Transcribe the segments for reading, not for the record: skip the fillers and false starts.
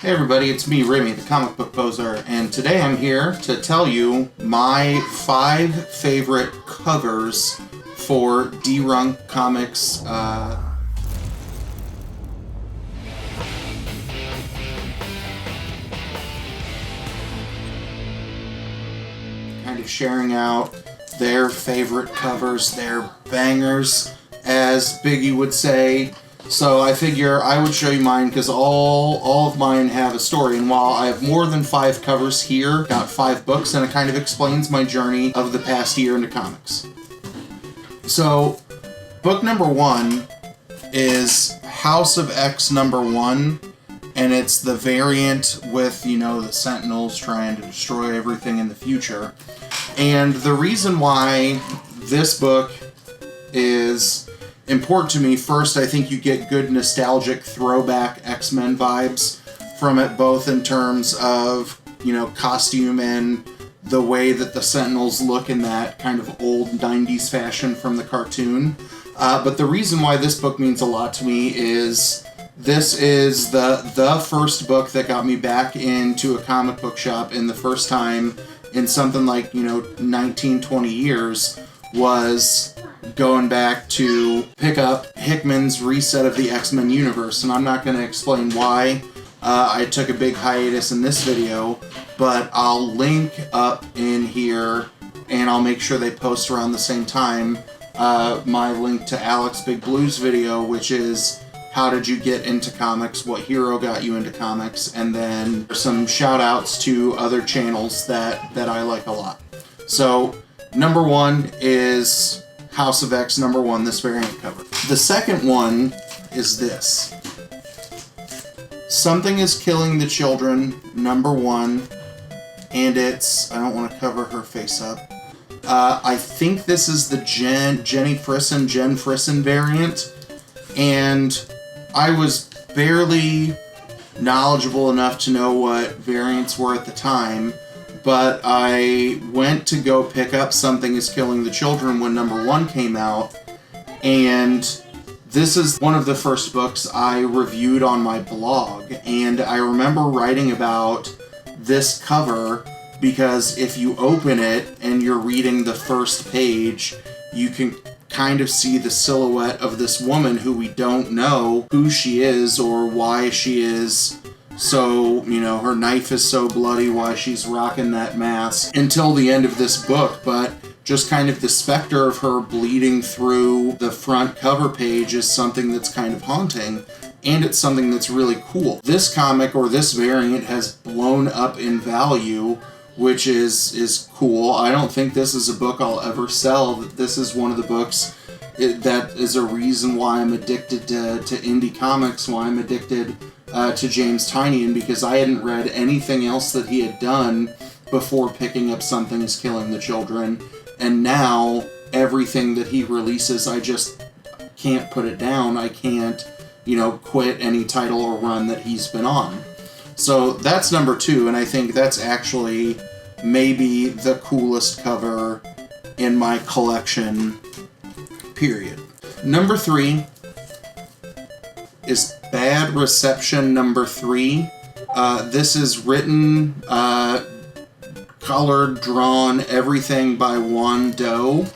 Hey everybody, it's me, Remy, the comic book poser, and today I'm here to tell you my 5 favorite covers for Dee Runk Comics. Kind of sharing out their favorite covers, their bangers, as Biggie would say. So I figure I would show you mine because all of mine have a story, and while I have more than 5 covers here, got 5 books, and it kind of explains my journey of the past year into comics. So book number 1 is House of X number 1, and it's the variant with, you know, the Sentinels trying to destroy everything in the future. And the reason why this book is important to me, first, I think you get good nostalgic throwback X-Men vibes from it, both in terms of, you know, costume and the way that the Sentinels look in that kind of old 90s fashion from the cartoon. But the reason why this book means a lot to me is this is the first book that got me back into a comic book shop, and the first time in something like, you know, 19, 20 years was going back to pick up Hickman's reset of the X-Men universe. And I'm not going to explain why I took a big hiatus in this video, but I'll link up in here, and I'll make sure they post around the same time, my link to Alex Big Blue's video, which is how did you get into comics, what hero got you into comics, and then some shout outs to other channels that I like a lot. So number 1 is House of X number 1, this variant cover. The second one is this. Something is Killing the Children, number 1, and it's, I don't want to cover her face up. I think this is the Jen Frisson variant, and I was barely knowledgeable enough to know what variants were at the time, but I went to go pick up Something is Killing the Children when number 1 came out, and this is one of the first books I reviewed on my blog, and I remember writing about this cover because if you open it and you're reading the first page, you can kind of see the silhouette of this woman who we don't know who she is or why she is so, you know, her knife is so bloody, why she's rocking that mask until the end of this book, but just kind of the specter of her bleeding through the front cover page is something that's kind of haunting, and it's something that's really cool. This comic, or this variant, has blown up in value, which is cool. I don't think this is a book I'll ever sell. This is one of the books that is a reason why I'm addicted to indie comics, why I'm addicted to James Tynion, because I hadn't read anything else that he had done before picking up Something is Killing the Children, and now everything that he releases, I just can't put it down. I can't, you know, quit any title or run that he's been on. So that's number 2, and I think that's actually maybe the coolest cover in my collection, period. Number 3 is Bad Reception number 3. This is written, colored, drawn, everything by Juan Doe.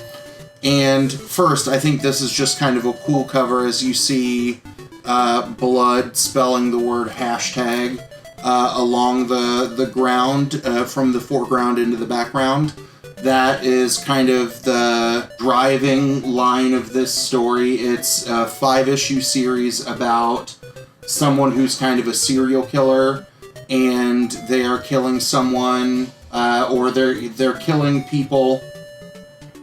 And first, I think this is just kind of a cool cover as you see blood spelling the word hashtag along the ground, from the foreground into the background. That is kind of the driving line of this story. It's a 5-issue series about someone who's kind of a serial killer, and they are killing someone, or they're killing people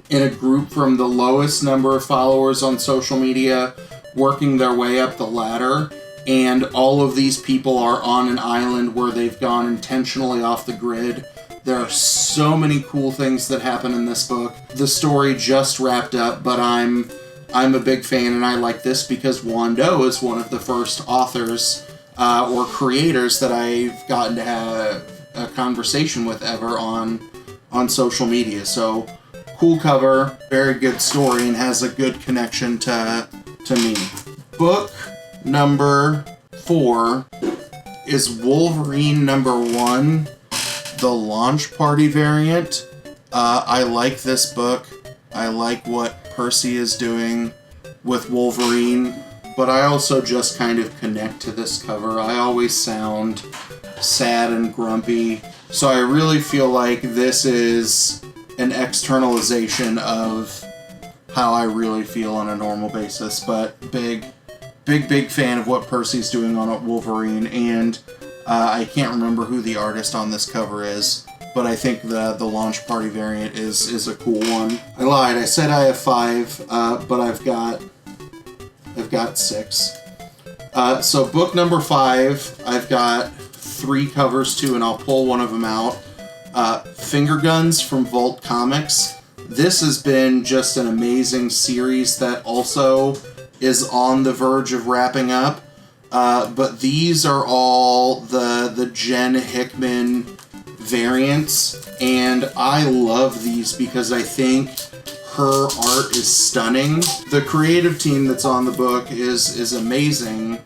in a group from the lowest number of followers on social media, working their way up the ladder. And all of these people are on an island where they've gone intentionally off the grid. There are so many cool things that happen in this book. The story just wrapped up, but I'm a big fan, and I like this because Juan Doe is one of the first authors or creators that I've gotten to have a conversation with ever on social media. So cool cover, very good story, and has a good connection to me. Book number 4 is Wolverine #1, the launch party variant. I like this book. I like what Percy is doing with Wolverine, but I also just kind of connect to this cover. I always sound sad and grumpy, so I really feel like this is an externalization of how I really feel on a normal basis. But big fan of what Percy's doing on Wolverine, and I can't remember who the artist on this cover is, but I think the launch party variant is a cool one. I lied. I said I have 5, but I've got 6. So book number 5, I've got 3 covers to, and I'll pull one of them out. Finger Guns from Volt Comics. This has been just an amazing series that also is on the verge of wrapping up. But these are all the Jen Hickman variants, and I love these because I think her art is stunning. The creative team that's on the book is amazing,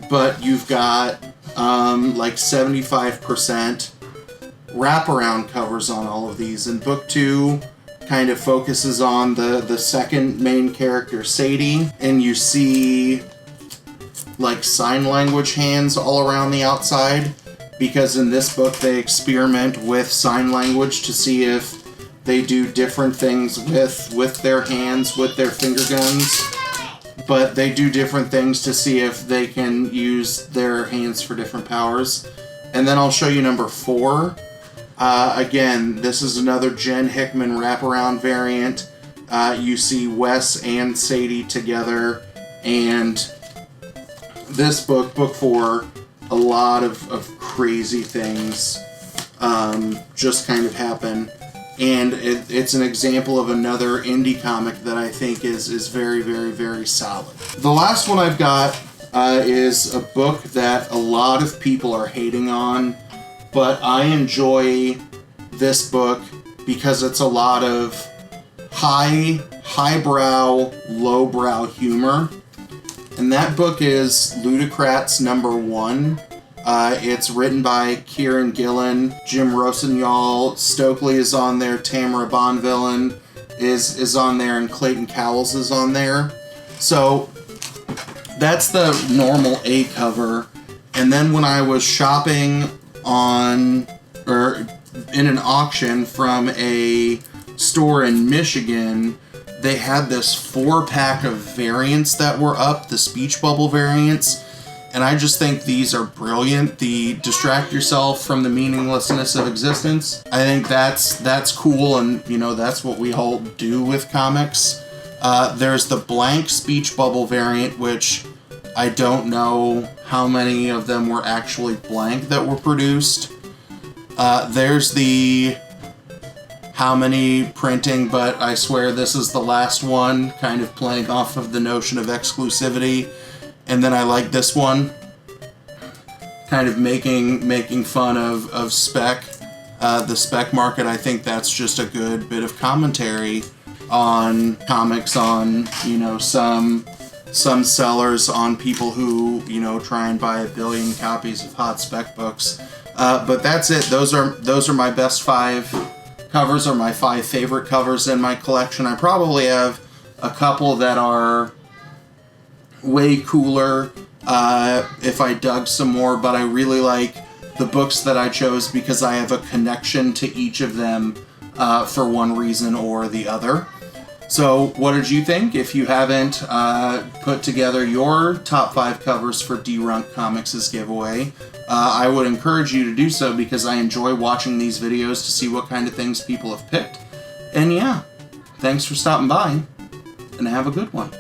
but you've got like 75% wraparound covers on all of these, and book 2 kind of focuses on the second main character, Sadie, and you see like sign language hands all around the outside, because in this book they experiment with sign language to see if they do different things with their hands, with their finger guns, but they do different things to see if they can use their hands for different powers. And then I'll show you number 4. Again, this is another Jen Hickman wraparound variant. You see Wes and Sadie together, and this book, book 4, a lot of crazy things just kind of happen. And it's an example of another indie comic that I think is very, very, very solid. The last one I've got is a book that a lot of people are hating on, but I enjoy this book because it's a lot of highbrow, lowbrow humor. And that book is Ludocrats #1. It's written by Kieran Gillen, Jim Rossignol, Stokely is on there, Tamara Bonvillain is on there, and Clayton Cowles is on there. So that's the normal A cover. And then when I was shopping in an auction from a store in Michigan, they had this 4-pack of variants that were up, the speech bubble variants, and I just think these are brilliant. The distract yourself from the meaninglessness of existence. I think that's cool, and that's what we all do with comics. There's the blank speech bubble variant, which I don't know how many of them were actually blank that were produced. There's the how many printing, but I swear this is the last one, kind of playing off of the notion of exclusivity. And then I like this one, kind of making fun of spec, the spec market. I think that's just a good bit of commentary on comics, on some sellers, on people who try and buy 1 billion copies of hot spec books. But that's it. Those are my best 5 covers, are my 5 favorite covers in my collection. I probably have a couple that are way cooler if I dug some more, but I really like the books that I chose because I have a connection to each of them for one reason or the other. So what did you think? If you haven't put together your top 5 covers for Dee Runk Comics' giveaway, I would encourage you to do so because I enjoy watching these videos to see what kind of things people have picked. And yeah, thanks for stopping by, and have a good one.